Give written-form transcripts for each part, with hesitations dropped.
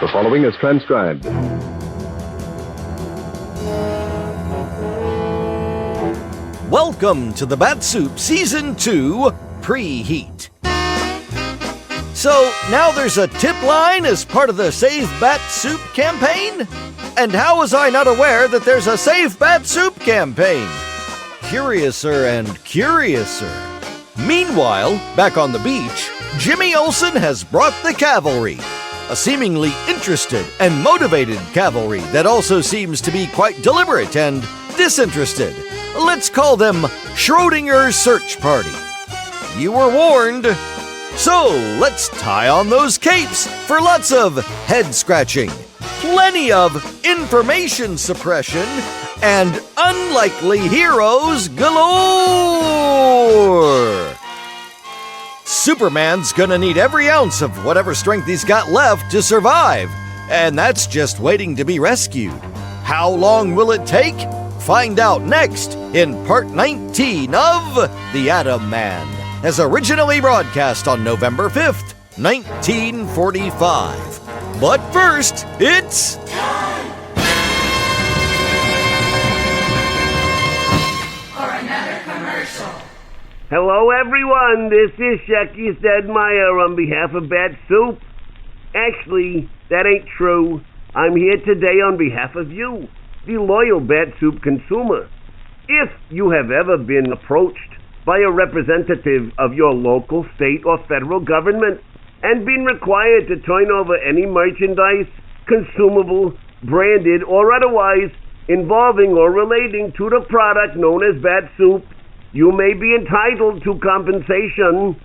The following is transcribed. Welcome to the Bat-Supe Season 2 Preheat. So, now there's a tip line as part of the Save Bat-Supe campaign? And how was I not aware that there's a Save Bat-Supe campaign? Curiouser and curiouser. Meanwhile, back on the beach, Jimmy Olsen has brought the cavalry. A seemingly interested and motivated cavalry that also seems to be quite deliberate and disinterested. Let's call them Schrodinger's Search Party. You were warned. So, let's tie on those capes for lots of head-scratching, plenty of information suppression, and unlikely heroes galore! Superman's gonna need every ounce of whatever strength he's got left to survive, and that's just waiting to be rescued. How long will it take? Find out next in Part 19 of The Atom Man, as originally broadcast on November 5th, 1945. But first, it's... Hello, everyone. This is Shecky Stedmeyer on behalf of Bat-Supe. Actually, that ain't true. I'm here today on behalf of you, the loyal Bat-Supe consumer. If you have ever been approached by a representative of your local, state, or federal government and been required to turn over any merchandise, consumable, branded, or otherwise involving or relating to the product known as Bat-Supe, you may be entitled to compensation.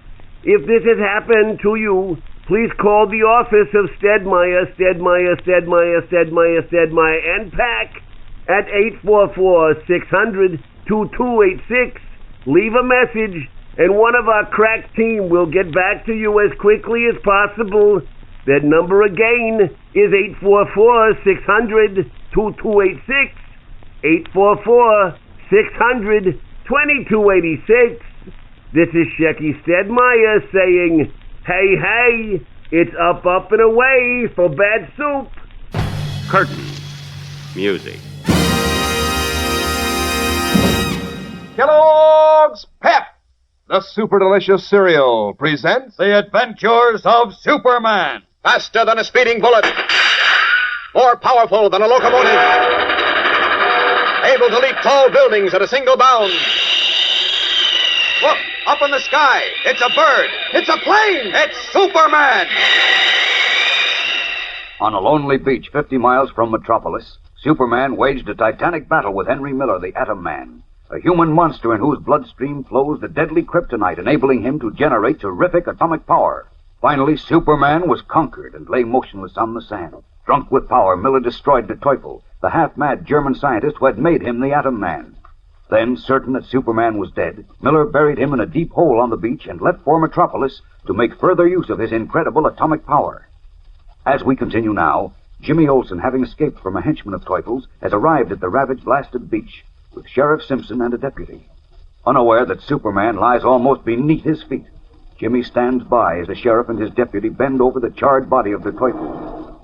If this has happened to you, please call the office of Stedmeyer, and Pack at 844-600-2286. Leave a message, and one of our crack team will get back to you as quickly as possible. That number again is 844-600-2286. 844-600-2286. This is Shecky Stedmeyer saying, hey, it's up, and away for Bat-Supe. Curtain. Music. Kellogg's Pep, the super delicious cereal, presents The Adventures of Superman. Faster than a speeding bullet. More powerful than a locomotive. Able to leap tall buildings at a single bound. Look, up in the sky. It's a bird. It's a plane. It's Superman. On a lonely beach 50 miles from Metropolis, Superman waged a titanic battle with Henry Miller, the Atom Man, a human monster in whose bloodstream flows the deadly kryptonite, enabling him to generate terrific atomic power. Finally, Superman was conquered and lay motionless on the sand. Drunk with power, Miller destroyed the Teufel, the half-mad German scientist who had made him the Atom Man. Then, certain that Superman was dead, Miller buried him in a deep hole on the beach and left for Metropolis to make further use of his incredible atomic power. As we continue now, Jimmy Olsen, having escaped from a henchman of Teufel's, has arrived at the ravaged, blasted beach with Sheriff Simpson and a deputy. Unaware that Superman lies almost beneath his feet, Jimmy stands by as the sheriff and his deputy bend over the charred body of the Teufel.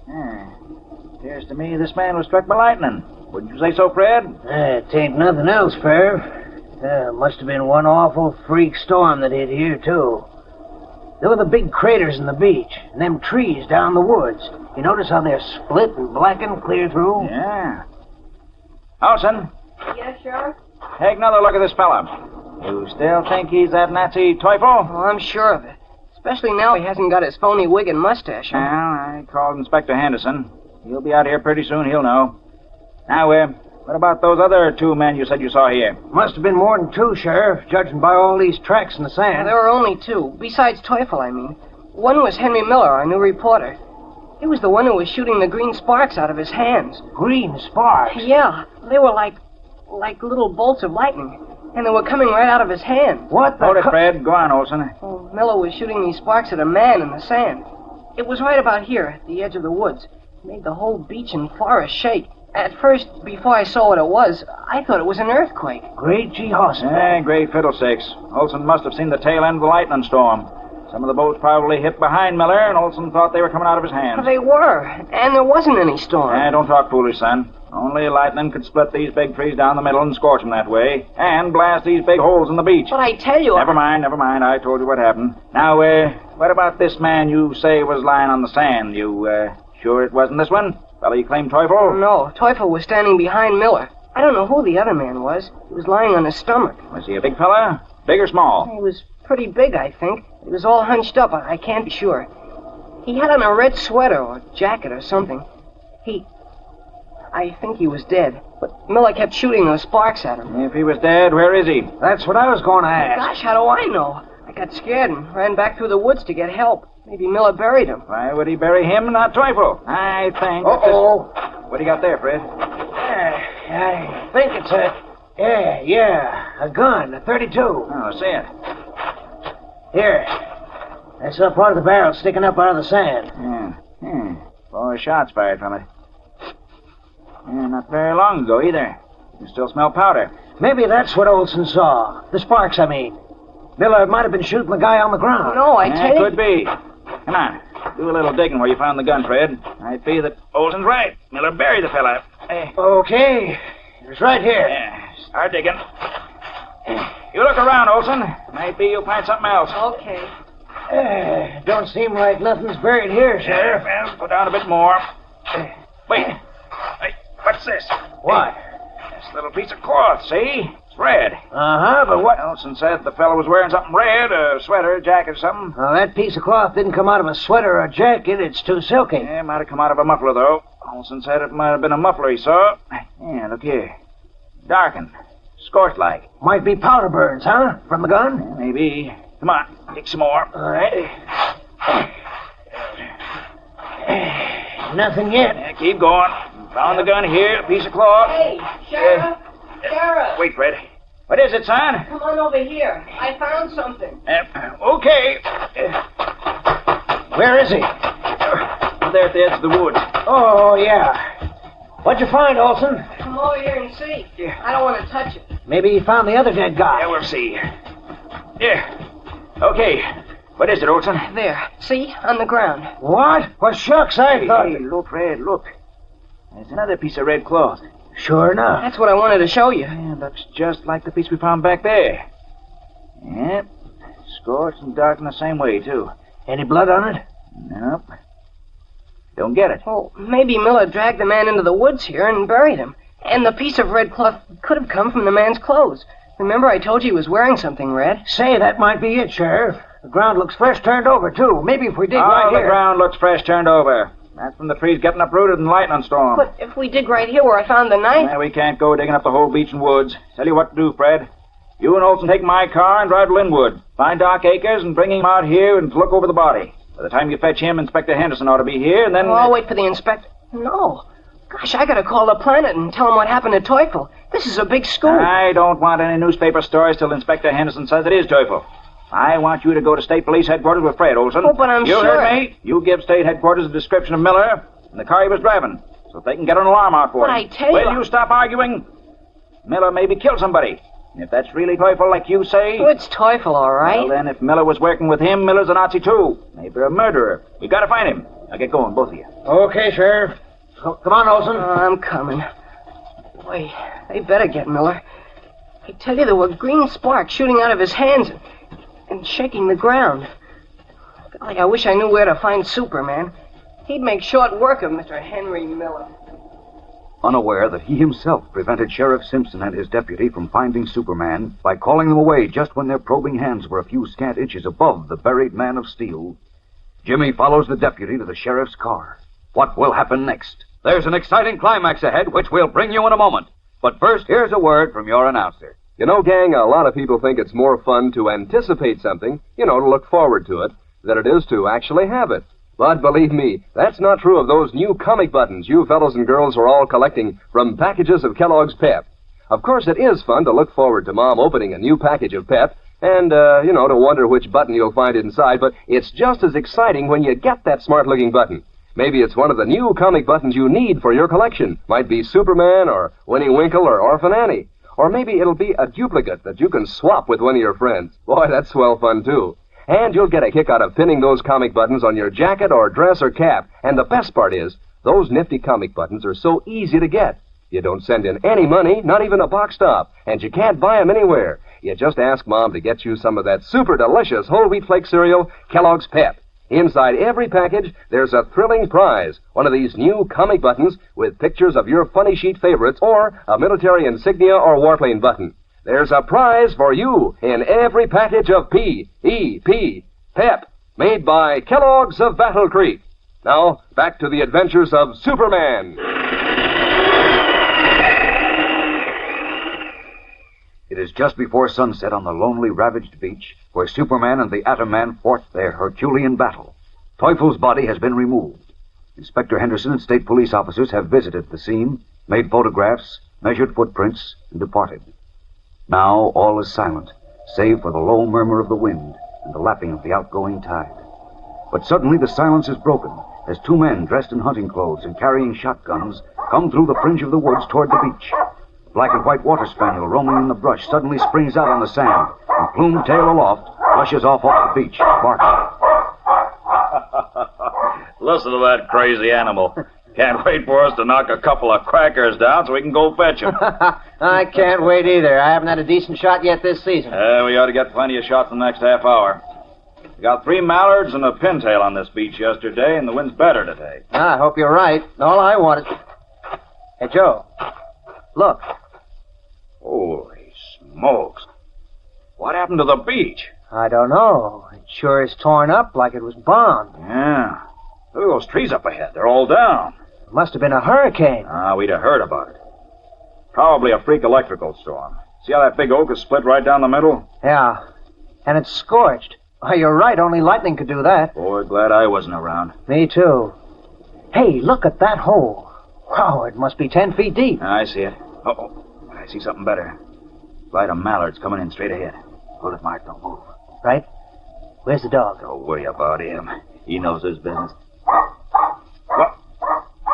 Appears to me this man was struck by lightning. Wouldn't you say so, Fred? It ain't nothing else, Ferv. Must have been one awful freak storm that hit here, too. There were the big craters in the beach, and them trees down the woods. You notice how they're split and blackened clear through? Yeah. Olsen, Yes, Sheriff? take another look at this fella. You still think he's that Nazi Teufel? Oh, I'm sure of it. Especially now he hasn't got his phony wig and mustache Well, on. I called Inspector Henderson. He'll be out here pretty soon. He'll know. Now, what about those other two men you said you saw here? Must have been more than two, Sheriff, judging by all these tracks in the sand. There were only two, besides Teufel, I mean. One was Henry Miller, our new reporter. He was the one who was shooting the green sparks out of his hands. Green sparks? Yeah, they were like little bolts of lightning, and they were coming right out of his hand. What the... Hold it, Fred. Go on, Olsen. Oh, Miller was shooting these sparks at a man in the sand. It was right about here, at the edge of the woods. It made the whole beach and forest shake. At first, before I saw what it was, I thought it was an earthquake. Great Jehoshaphat. Great fiddlesticks. Olsen must have seen the tail end of the lightning storm. Some of the boats probably hit behind Miller, and Olson thought they were coming out of his hands. They were, and there wasn't any storm. Don't talk foolish, son. Only lightning could split these big trees down the middle and scorch them that way, and blast these big holes in the beach. But I tell you... Never mind. I told you what happened. Now, what about this man you say was lying on the sand? You, sure it wasn't this one? Fellow you claim Teufel? No, Teufel was standing behind Miller. I don't know who the other man was. He was lying on his stomach. Was he a big fella? Big or small? He was pretty big, I think. He was all hunched up. I can't be sure. He had on a red sweater or jacket or something. I think he was dead. But Miller kept shooting those sparks at him. If he was dead, where is he? That's what I was going to ask. Gosh, how do I know? I got scared and ran back through the woods to get help. Maybe Miller buried him. Why would he bury him and not Teufel? I think... Uh-oh. What do you got there, Fred? I think it's a gun, a .32. Oh, see it. Here. I saw part of the barrel sticking up out of the sand. Yeah. 4 shots fired from it. Yeah, not very long ago, either. You can still smell powder. Maybe that's what Olson saw. The sparks, I mean. Miller might have been shooting the guy on the ground. No, I tell you... Could be. Come on. Do a little digging where you found the gun, Fred. I'd be that Olson's right. Miller buried the fella. Okay. It's right here. Yeah, start digging. You look around, Olson. Might be you'll find something else. Okay. Don't seem like nothing's buried here, Sheriff. Well, go down a bit more. Wait. Hey, what's this? What? This little piece of cloth, see? It's red. Uh-huh, but what... Olson said the fellow was wearing something red, a sweater, jacket, or something. Well, that piece of cloth didn't come out of a sweater or a jacket. It's too silky. Yeah, it might have come out of a muffler, though. Olson said it might have been a muffler he saw. Yeah, look here. Darkened. Scorched like. Might be powder burns, huh? From the gun? Yeah, maybe. Come on, dig some more. All right. Nothing yet. Yeah, keep going. Found the gun here, a piece of cloth. Hey, Sheriff! Sheriff! Wait, Fred. What is it, son? Come on over here. I found something. Okay. Where is he? There at the edge of the woods. Oh, yeah. What'd you find, Olson? Come over here and see. I don't want to touch it. Maybe he found the other dead guy. Yeah, we'll see. Yeah. Okay. What is it, Olson? There. See? On the ground. What? Well, shucks, I thought... Hey, look, Fred, look. There's another piece of red cloth. Sure enough. That's what I wanted to show you. Yeah, looks just like the piece we found back there. Yep. Scorched and darkened the same way, too. Any blood on it? Nope. Don't get it. Well, maybe Miller dragged the man into the woods here and buried him. And the piece of red cloth could have come from the man's clothes. Remember I told you he was wearing something red? Say, that might be it, Sheriff. The ground looks fresh turned over, too. Maybe if we dig right the here... ground looks fresh turned over. That's from the trees getting uprooted in the lightning storm. But if we dig right here where I found the knife... Yeah, we can't go digging up the whole beach and woods. Tell you what to do, Fred. You and Olson take my car and drive to Linwood. Find Doc Akers and bring him out here and look over the body. By the time you fetch him, Inspector Henderson ought to be here, and then... Oh, I'll wait for the inspector. No. Gosh, I gotta call the Planet and tell him what happened to Teufel. This is a big scoop. I don't want any newspaper stories till Inspector Henderson says it is Teufel. I want you to go to State Police Headquarters with Fred, Olson. Oh, but I'm you sure... You heard me? You give State Headquarters a description of Miller and the car he was driving, so they can get an alarm out for But him. I tell you... Will you stop arguing? Miller maybe killed somebody. If that's really Teufel like you say... Oh, it's Teufel, all right. Well, then, if Miller was working with him, Miller's a Nazi, too. Maybe a murderer. We gotta find him. Now get going, both of you. Okay, Sheriff. Come on, Olson. I'm coming. Boy, they better get Miller. I tell you, there were green sparks shooting out of his hands and shaking the ground. Golly, I wish I knew where to find Superman. He'd make short work of Mr. Henry Miller. Unaware that he himself prevented Sheriff Simpson and his deputy from finding Superman by calling them away just when their probing hands were a few scant inches above the buried man of steel, Jimmy follows the deputy to the sheriff's car. What will happen next? There's an exciting climax ahead, which we'll bring you in a moment. But first, here's a word from your announcer. You know, gang, a lot of people think it's more fun to anticipate something, to look forward to it, than it is to actually have it. But believe me, that's not true of those new comic buttons you fellows and girls are all collecting from packages of Kellogg's Pep. Of course, it is fun to look forward to Mom opening a new package of Pep and, to wonder which button you'll find inside, but it's just as exciting when you get that smart-looking button. Maybe it's one of the new comic buttons you need for your collection. Might be Superman or Winnie Winkle or Orphan Annie. Or maybe it'll be a duplicate that you can swap with one of your friends. Boy, that's swell fun, too. And you'll get a kick out of pinning those comic buttons on your jacket or dress or cap. And the best part is, those nifty comic buttons are so easy to get. You don't send in any money, not even a box stop, and you can't buy them anywhere. You just ask Mom to get you some of that super delicious whole wheat flake cereal, Kellogg's Pep. Inside every package, there's a thrilling prize, one of these new comic buttons with pictures of your funny sheet favorites or a military insignia or warplane button. There's a prize for you in every package of P.E.P. Pep, made by Kellogg's of Battle Creek. Now, back to the adventures of Superman. It is just before sunset on the lonely, ravaged beach where Superman and the Atom Man fought their Herculean battle. Teufel's body has been removed. Inspector Henderson and state police officers have visited the scene, made photographs, measured footprints, and departed. Now all is silent, save for the low murmur of the wind and the lapping of the outgoing tide. But suddenly the silence is broken as two men dressed in hunting clothes and carrying shotguns come through the fringe of the woods toward the beach. Black and white water spaniel roaming in the brush suddenly springs out on the sand and, plumed tail aloft, rushes off the beach, barking. Listen to that crazy animal. Can't wait for us to knock a couple of crackers down so we can go fetch him. I can't wait either. I haven't had a decent shot yet this season. We ought to get plenty of shots in the next half hour. We got 3 mallards and a pintail on this beach yesterday, and the wind's better today. I hope you're right. All I want is... Hey, Joe. Look. Holy smokes. What happened to the beach? I don't know. It sure is torn up like it was bombed. Yeah. Look at those trees up ahead. They're all down. It must have been a hurricane. We'd have heard about it. Probably a freak electrical storm. See how that big oak is split right down the middle? Yeah. And it's scorched. Oh, you're right. Only lightning could do that. Boy, glad I wasn't around. Me too. Hey, look at that hole. Wow, it must be 10 feet deep. I see it. Uh-oh. I see something better. Flight of mallards coming in straight ahead. Hold it, Mark. Don't move. Right? Where's the dog? Don't worry about him. He knows his business. What?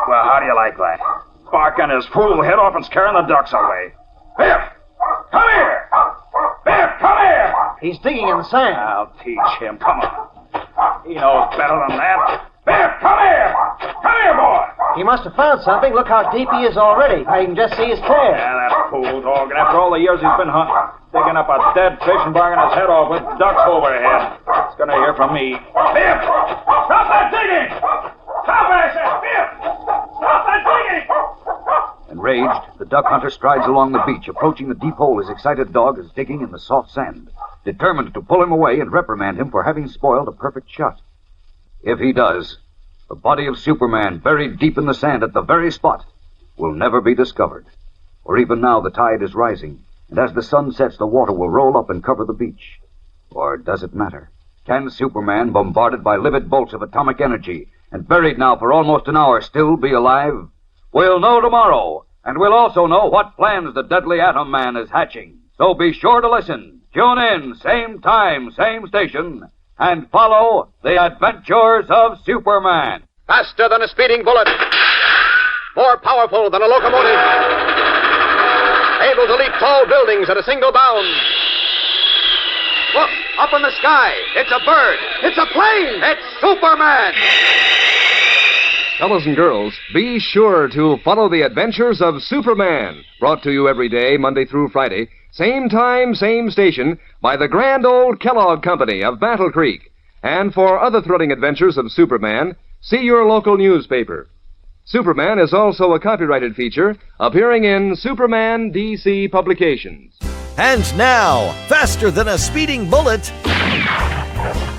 Well, how do you like that? Barking his fool head off and scaring the ducks away. Biff! Come here! Biff, come here! He's digging in the sand. I'll teach him. Come on. He knows better than that. Biff, come here! Come here, boy! He must have found something. Look how deep he is already. I can just see his tail. Yeah, that fool dog. And after all the years he's been hunting, digging up a dead fish and barking his head off with ducks overhead. He's gonna hear from me. Biff! Stop that digging! Stop it, I said! Biff! Stop that digging! Enraged, the duck hunter strides along the beach, approaching the deep hole his excited dog is digging in the soft sand, determined to pull him away and reprimand him for having spoiled a perfect shot. If he does, the body of Superman, buried deep in the sand at the very spot, will never be discovered. For even now the tide is rising, and as the sun sets, the water will roll up and cover the beach. Or does it matter? Can Superman, bombarded by livid bolts of atomic energy, and buried now for almost an hour, still be alive? We'll know tomorrow, and we'll also know what plans the deadly Atom Man is hatching. So be sure to listen. Tune in, same time, same station, and follow the adventures of Superman. Faster than a speeding bullet. More powerful than a locomotive. Able to leap tall buildings at a single bound. Look, up in the sky. It's a bird. It's a plane. It's Superman. Fellas and girls, be sure to follow the adventures of Superman. Brought to you every day, Monday through Friday. Same time, same station, by the grand old Kellogg Company of Battle Creek. And for other thrilling adventures of Superman, see your local newspaper. Superman is also a copyrighted feature appearing in Superman DC Publications. And now, faster than a speeding bullet,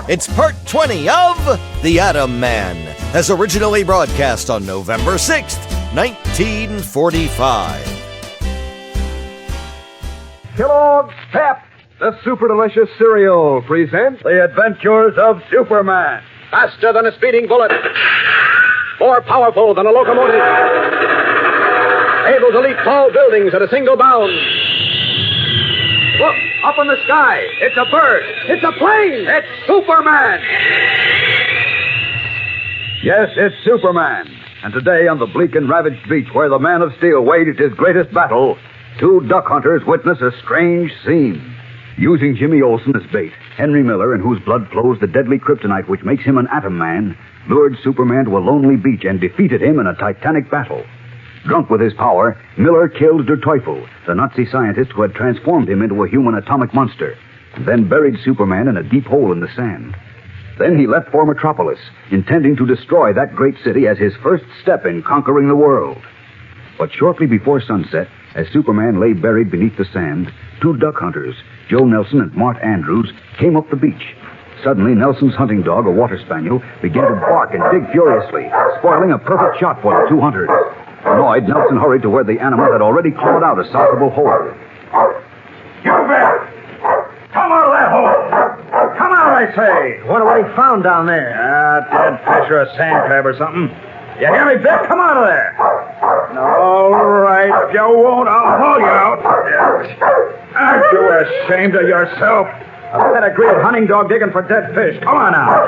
it's part 20 of The Atom Man, as originally broadcast on November 6th, 1945. Kellogg's Pep, the super delicious cereal, presents The Adventures of Superman. Faster than a speeding bullet. More powerful than a locomotive. Able to leap tall buildings at a single bound. Look, up in the sky. It's a bird. It's a plane. It's Superman. Yes, it's Superman. And today on the bleak and ravaged beach where the Man of Steel waged his greatest battle, two duck hunters witness a strange scene. Using Jimmy Olsen as bait, Henry Miller, in whose blood flows the deadly kryptonite which makes him an atom man, lured Superman to a lonely beach and defeated him in a titanic battle. Drunk with his power, Miller killed Der Teufel, the Nazi scientist who had transformed him into a human atomic monster, and then buried Superman in a deep hole in the sand. Then he left for Metropolis, intending to destroy that great city as his first step in conquering the world. But shortly before sunset, as Superman lay buried beneath the sand, two duck hunters, Joe Nelson and Mart Andrews, came up the beach. Suddenly, Nelson's hunting dog, a water spaniel, began to bark and dig furiously, spoiling a perfect shot for the two hunters. Annoyed, Nelson hurried to where the animal had already clawed out a sizable hole. You bet! Come out of that hole! Come out, I say! Wonder what he found down there. Dead fish or a sand crab or something. You hear me, Biff? Come out of there! All right, if you won't, I'll haul you out. Aren't you ashamed of yourself? A pedigreed hunting dog digging for dead fish. Come on now.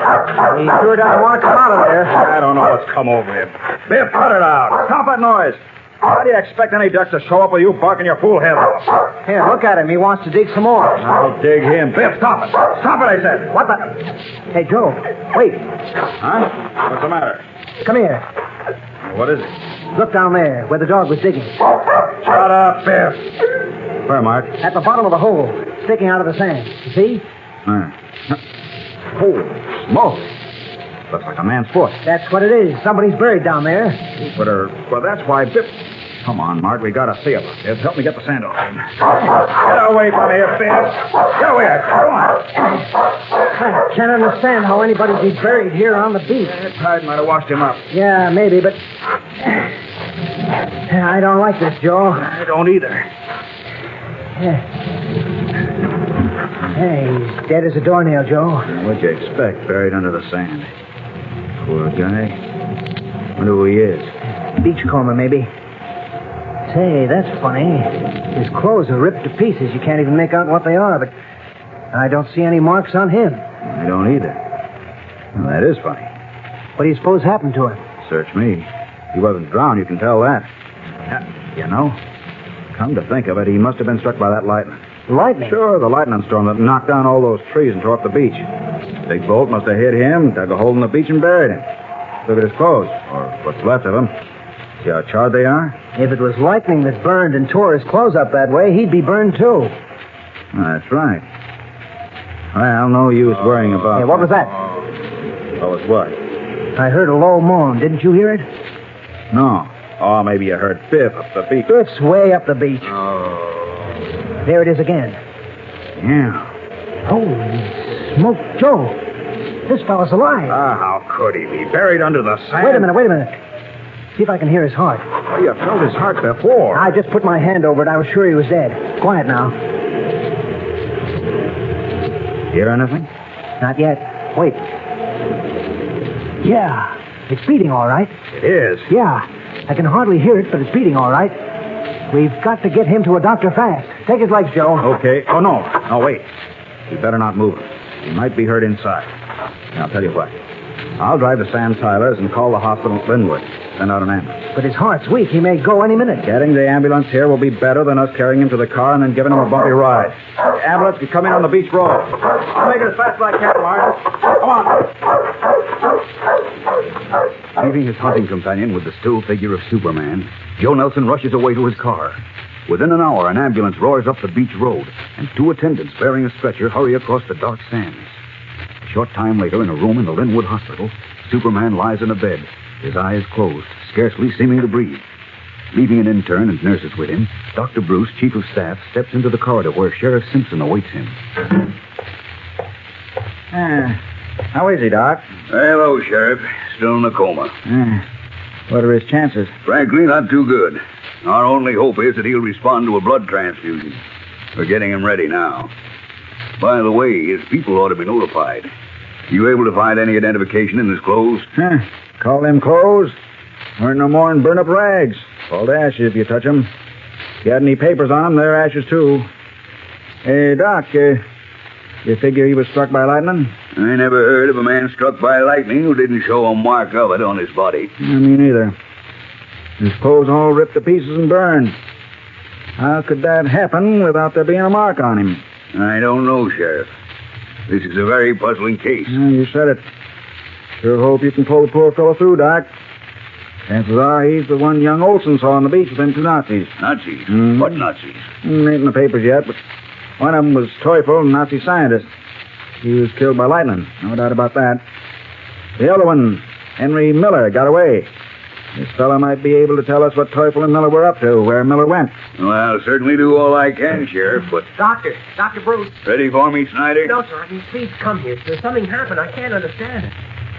He sure doesn't want to come out of there. I don't know what's come over him. Biff, cut it out. Stop that noise. How do you expect any ducks to show up with you barking your fool head off? Here, look at him. He wants to dig some more. I'll dig him. Biff, stop it. Stop it, I said. What the? Hey, Joe, wait. Huh? What's the matter? Come here. What is it? Look down there, where the dog was digging. Shut up, Biff. Where, Mark? At the bottom of the hole, sticking out of the sand. You see? Holy smoke. Looks like a man's foot. That's what it is. Somebody's buried down there. Well, that's why Biff... Come on, Mark. We gotta see about this. Help me get the sand off him. Get away from here, Biff. Get away. Come on. I can't understand how anybody'd be buried here on the beach. That tide might have washed him up. Yeah, maybe, but... I don't like this, Joe. I don't either. Hey, he's dead as a doornail, Joe. What'd you expect, buried under the sand? Poor guy. Wonder who he is. Beachcomber, maybe. Say, that's funny. His clothes are ripped to pieces. You can't even make out what they are, but I don't see any marks on him. I don't either. Well, that is funny. What do you suppose happened to him? Search me. He wasn't drowned, you can tell that. You know, come to think of it, he must have been struck by that lightning. Lightning? Sure, the lightning storm that knocked down all those trees and tore up the beach. Big bolt must have hit him, dug a hole in the beach, and buried him. Look at his clothes, or what's left of them. See how charred they are? If it was lightning that burned and tore his clothes up that way, he'd be burned too. That's right. Well, no use worrying about... Hey, what was that? What was what? I heard a low moan. Didn't you hear it? No. Oh, maybe you heard Biff up the beach. Biff's way up the beach. There it is again. Yeah. Holy smoke, Joe. This fellow's alive. How could he be? Buried under the sand? Wait a minute. See if I can hear his heart. Well, you felt his heart before. I just put my hand over it. I was sure he was dead. Quiet now. Hear anything? Not yet. Wait. Yeah. It's beating all right. It is? Yeah. I can hardly hear it, but it's beating all right. We've got to get him to a doctor fast. Take his legs, Joe. Okay. Oh, no. No, wait. You better not move him. He might be hurt inside. Now, I'll tell you what. I'll drive to Sam Tyler's and call the hospital at Linwood. Send out an ambulance. But his heart's weak. He may go any minute. Getting the ambulance here will be better than us carrying him to the car and then giving him a bumpy ride. The ambulance can come in on the beach road. I'll make it as fast as I can, Mark. Come on. Leaving his hunting companion with the still figure of Superman, Joe Nelson rushes away to his car. Within an hour, an ambulance roars up the beach road, and two attendants bearing a stretcher hurry across the dark sands. A short time later, in a room in the Linwood Hospital, Superman lies in a bed, his eyes closed, scarcely seeming to breathe. Leaving an intern and nurses with him, Dr. Bruce, chief of staff, steps into the corridor where Sheriff Simpson awaits him. How is he, Doc? Hello, Sheriff. Still in a coma. What are his chances? Frankly, not too good. Our only hope is that he'll respond to a blood transfusion. We're getting him ready now. By the way, his people ought to be notified. You able to find any identification in his clothes? Call them clothes? Aren't no more than burn up rags. Fall to ashes if you touch them. If you had any papers on them, they're ashes too. Hey, Doc, you figure he was struck by lightning? I never heard of a man struck by lightning who didn't show a mark of it on his body. Me neither. His clothes all ripped to pieces and burned. How could that happen without there being a mark on him? I don't know, Sheriff. This is a very puzzling case. You said it. Sure hope you can pull the poor fellow through, Doc. Chances are he's the one young Olson saw on the beach with them two Nazis. Nazis? Mm. What Nazis? Ain't in the papers yet, but one of them was Teufel, a Nazi scientist. He was killed by lightning. No doubt about that. The other one, Henry Miller, got away. This fellow might be able to tell us what Teufel and Miller were up to, where Miller went. Well, I'll certainly do all I can, Sheriff, but... Dr. Bruce. Ready for me, Snyder? No, sir. I mean, please come here. There's something happened. I can't understand it.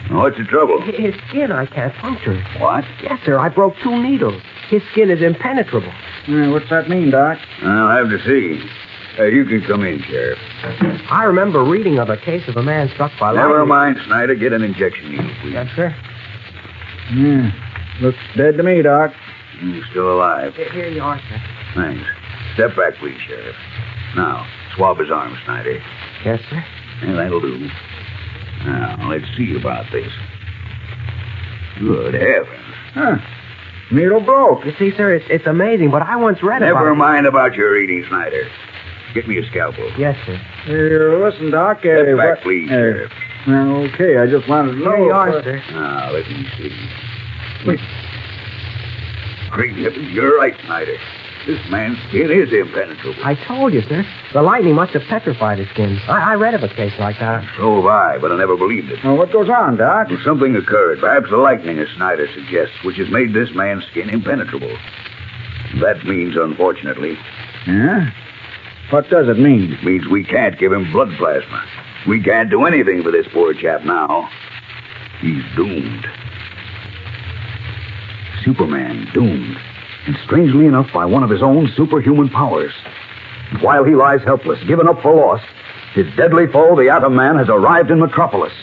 What's the trouble? His skin, I can't puncture it. What? Yes, sir. I broke 2 needles. His skin is impenetrable. What's that mean, Doc? I'll have to see. You can come in, Sheriff. I remember reading of a case of a man struck by lightning. Never mind, Snyder. Get an injection needle, please. Yes, sir. Yeah. Looks dead to me, Doc. Still alive. Here you are, sir. Thanks. Step back, please, Sheriff. Now, swab his arm, Snyder. Yes, sir. Yeah, that'll do. Now, let's see about this. Good heavens. Huh. Needle broke. You see, sir, it's amazing, but I once read about... Never mind about your reading, Snyder. Get me a scalpel. Yes, sir. Listen, Doc. Step back, please, Sheriff. Okay, I just wanted to know... Here you are, sir. Now, let me see. Wait. Great heavens, you're right, Snyder. This man's skin is impenetrable. I told you, sir. The lightning must have petrified his skin. I read of a case like that. So have I, but I never believed it. Well, what goes on, Doc? Well, something occurred, perhaps the lightning, as Snyder suggests, which has made this man's skin impenetrable. That means, unfortunately... Yeah? What does it mean? It means we can't give him blood plasma. We can't do anything for this poor chap now. He's doomed. Superman doomed. And strangely enough, by one of his own superhuman powers. And while he lies helpless, given up for lost, his deadly foe, the Atom Man, has arrived in Metropolis.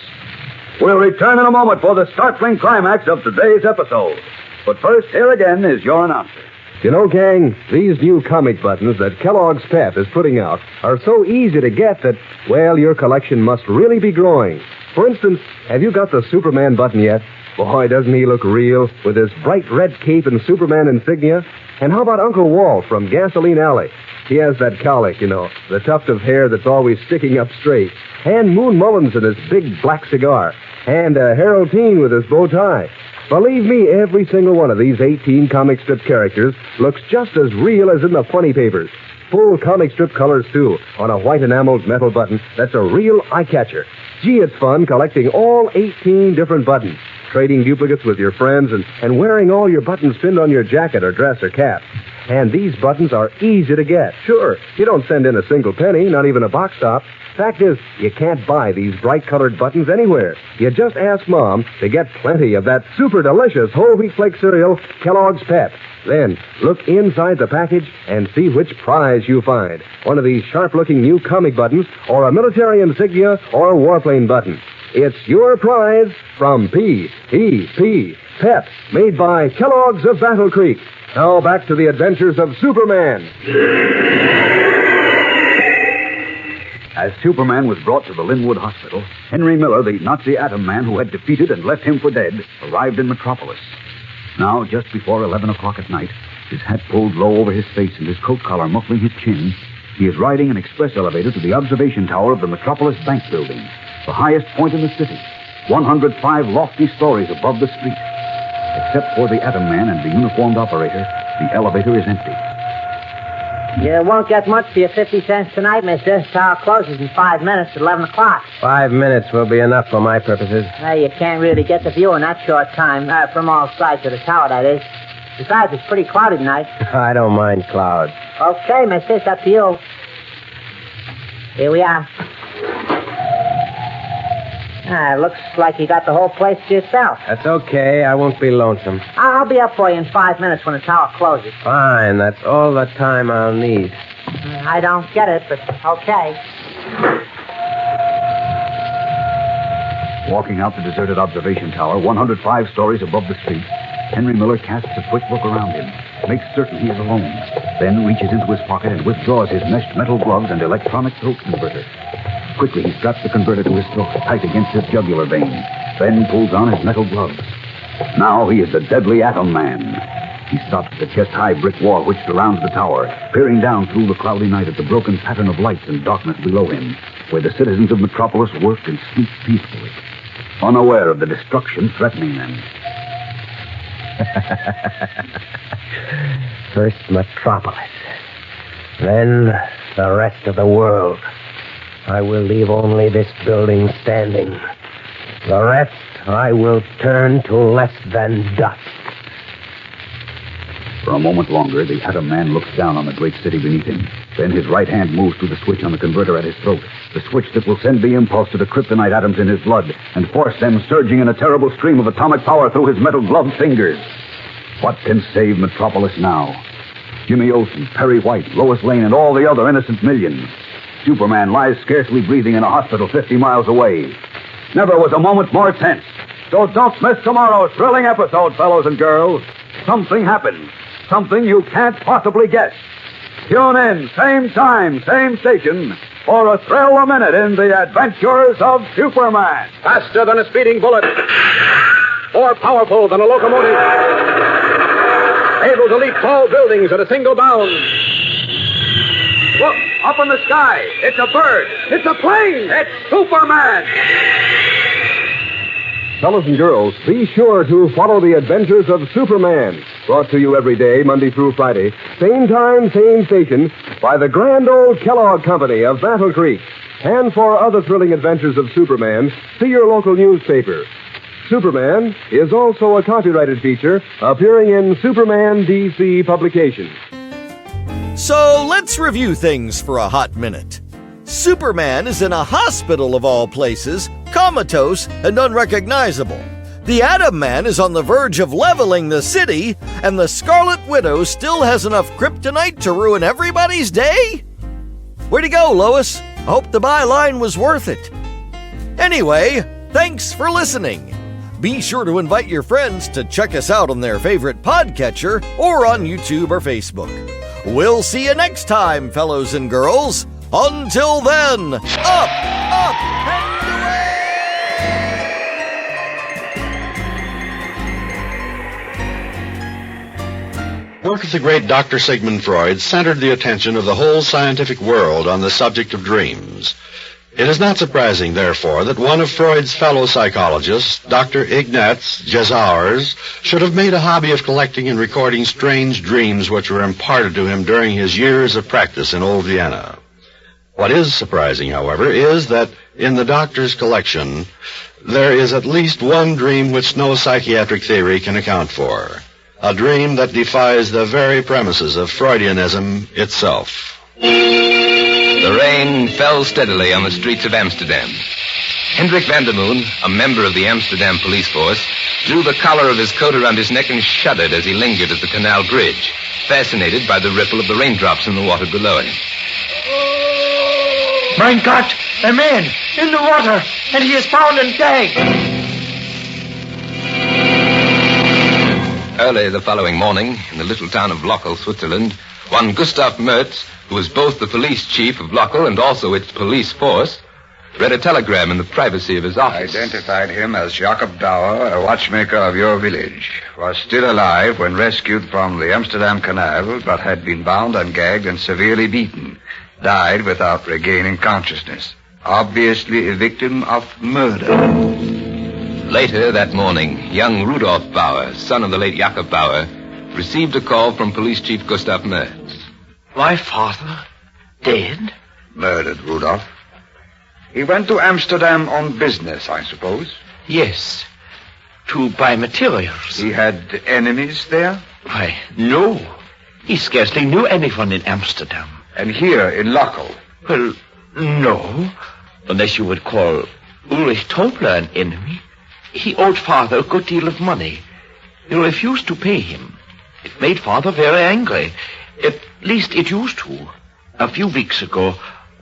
We'll return in a moment for the startling climax of today's episode. But first, here again is your announcer. You know, gang, these new comic buttons that Kellogg's Pep is putting out are so easy to get that, well, your collection must really be growing. For instance, have you got the Superman button yet? Boy, doesn't he look real, with his bright red cape and Superman insignia? And how about Uncle Walt from Gasoline Alley? He has that cowlick, you know, the tuft of hair that's always sticking up straight. And Moon Mullins and his big black cigar. And Harold Teen with his bow tie. Believe me, every single one of these 18 comic strip characters looks just as real as in the funny papers. Full comic strip colors, too, on a white enameled metal button that's a real eye-catcher. Gee, it's fun collecting all 18 different buttons, trading duplicates with your friends, and wearing all your buttons pinned on your jacket or dress or cap. And these buttons are easy to get. Sure, you don't send in a single penny, not even a box top. Fact is, you can't buy these bright-colored buttons anywhere. You just ask Mom to get plenty of that super delicious whole wheat flake cereal, Kellogg's Pep. Then, look inside the package and see which prize you find. One of these sharp-looking new comic buttons, or a military insignia, or a warplane button. It's your prize from P.E.P. Pep, made by Kellogg's of Battle Creek. Now back to the adventures of Superman. As Superman was brought to the Linwood Hospital, Henry Miller, the Nazi Atom Man who had defeated and left him for dead, arrived in Metropolis. Now, just before 11 o'clock at night, his hat pulled low over his face and his coat collar muffling his chin, he is riding an express elevator to the observation tower of the Metropolis Bank Building, the highest point in the city, 105 lofty stories above the street. Except for the Atom Man and the uniformed operator, the elevator is empty. You won't get much for your 50 cents tonight, mister. Tower closes in 5 minutes at 11 o'clock. 5 minutes will be enough for my purposes. You can't really get the view in that short time, from all sides of the tower, that is. Besides, it's pretty cloudy tonight. I don't mind clouds. Okay, mister, it's up to you. Here we are. Looks like you got the whole place to yourself. That's okay. I won't be lonesome. I'll be up for you in 5 minutes when the tower closes. Fine. That's all the time I'll need. I don't get it, but okay. Walking out the deserted observation tower, 105 stories above the street, Henry Miller casts a quick look around him, makes certain he is alone, then reaches into his pocket and withdraws his meshed metal gloves and electronic throat converter. Quickly, he straps the converter to his throat, tight against his jugular vein, then pulls on his metal gloves. Now he is the deadly Atom Man. He stopped at the chest-high brick wall which surrounds the tower, peering down through the cloudy night at the broken pattern of lights and darkness below him, where the citizens of Metropolis work and sleep peacefully, unaware of the destruction threatening them. First Metropolis, then the rest of the world. I will leave only this building standing. The rest I will turn to less than dust. For a moment longer, the Atom Man looks down on the great city beneath him. Then his right hand moves to the switch on the converter at his throat. The switch that will send the impulse to the kryptonite atoms in his blood and force them surging in a terrible stream of atomic power through his metal-gloved fingers. What can save Metropolis now? Jimmy Olsen, Perry White, Lois Lane, and all the other innocent millions. Superman lies scarcely breathing in a hospital 50 miles away. Never was a moment more tense. So don't miss tomorrow's thrilling episode, fellows and girls. Something happens. Something you can't possibly guess. Tune in, same time, same station, for a thrill a minute in the adventures of Superman. Faster than a speeding bullet. More powerful than a locomotive. Able to leap tall buildings at a single bound. Look, up in the sky. It's a bird. It's a plane. It's Superman. Fellows and girls, be sure to follow the adventures of Superman. Brought to you every day, Monday through Friday. Same time, same station, by the grand old Kellogg Company of Battle Creek. And for other thrilling adventures of Superman, see your local newspaper. Superman is also a copyrighted feature appearing in Superman DC publications. So let's review things for a hot minute. Superman is in a hospital of all places, comatose and unrecognizable. The Atom Man is on the verge of leveling the city, and the Scarlet Widow still has enough kryptonite to ruin everybody's day? Where'd he go, Lois? I hope the byline was worth it. Anyway, thanks for listening. Be sure to invite your friends to check us out on their favorite podcatcher or on YouTube or Facebook. We'll see you next time, fellows and girls. Until then, up, and away! The work of the great Dr. Sigmund Freud centered the attention of the whole scientific world on the subject of dreams. It is not surprising, therefore, that one of Freud's fellow psychologists, Dr. Ignaz Jesauers, should have made a hobby of collecting and recording strange dreams which were imparted to him during his years of practice in Old Vienna. What is surprising, however, is that in the doctor's collection, there is at least one dream which no psychiatric theory can account for. A dream that defies the very premises of Freudianism itself. The rain fell steadily on the streets of Amsterdam. Hendrik van der Moon, a member of the Amsterdam police force, drew the collar of his coat around his neck and shuddered as he lingered at the canal bridge, fascinated by the ripple of the raindrops in the water below him. Mein Gott, a man in the water, and he is bound and gagged. Early the following morning, in the little town of Lochel, Switzerland, one Gustav Mertz, who was both the police chief of Lochel and also its police force, read a telegram in the privacy of his office. Identified him as Jacob Dauer, a watchmaker of your village. Was still alive when rescued from the Amsterdam Canal, but had been bound and gagged and severely beaten. Died without regaining consciousness. Obviously a victim of murder. Later that morning, young Rudolf Bauer, son of the late Jacob Bauer, received a call from Police Chief Gustav Mertz. My father? Dead? Murdered, Rudolf. He went to Amsterdam on business, I suppose. Yes. To buy materials. He had enemies there? Why, no. He scarcely knew anyone in Amsterdam. And here in Lochel? Well, no. Unless you would call Ulrich Tobler an enemy. He owed father a good deal of money. He refused to pay him. It made father very angry. At least it used to. A few weeks ago,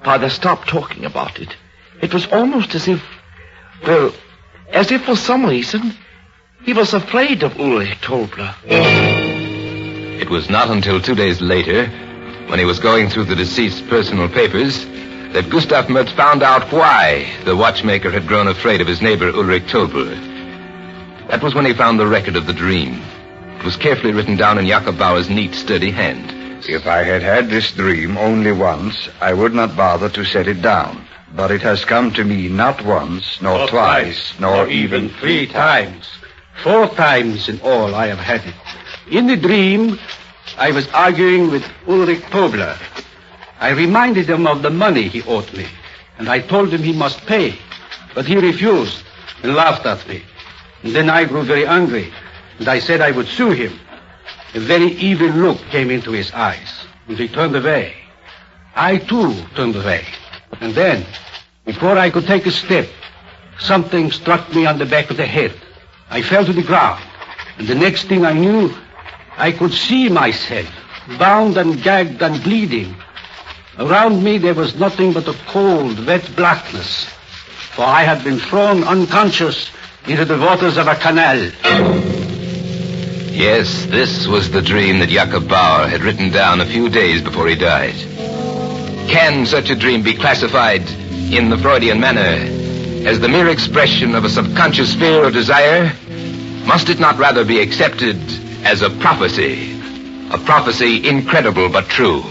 father stopped talking about it. It was almost as if for some reason, he was afraid of Ulrich Tobler. It was not until 2 days later, when he was going through the deceased's personal papers, that Gustav Mertz found out why the watchmaker had grown afraid of his neighbor Ulrich Tobler. That was when he found the record of the dream. It was carefully written down in Jakob Bauer's neat, sturdy hand. If I had had this dream only once, I would not bother to set it down. But it has come to me not once, nor twice, nor even 3 times. 4 times in all I have had it. In the dream, I was arguing with Ulrich Tobler. I reminded him of the money he owed me, and I told him he must pay. But he refused and laughed at me. And then I grew very angry, and I said I would sue him. A very evil look came into his eyes, and he turned away. I, too, turned away. And then, before I could take a step, something struck me on the back of the head. I fell to the ground, and the next thing I knew, I could see myself, bound and gagged and bleeding. Around me there was nothing but a cold, wet blackness, for I had been thrown unconscious into the waters of a canal. Yes, this was the dream that Jakob Bauer had written down a few days before he died. Can such a dream be classified in the Freudian manner as the mere expression of a subconscious fear or desire? Must it not rather be accepted as a prophecy incredible but true?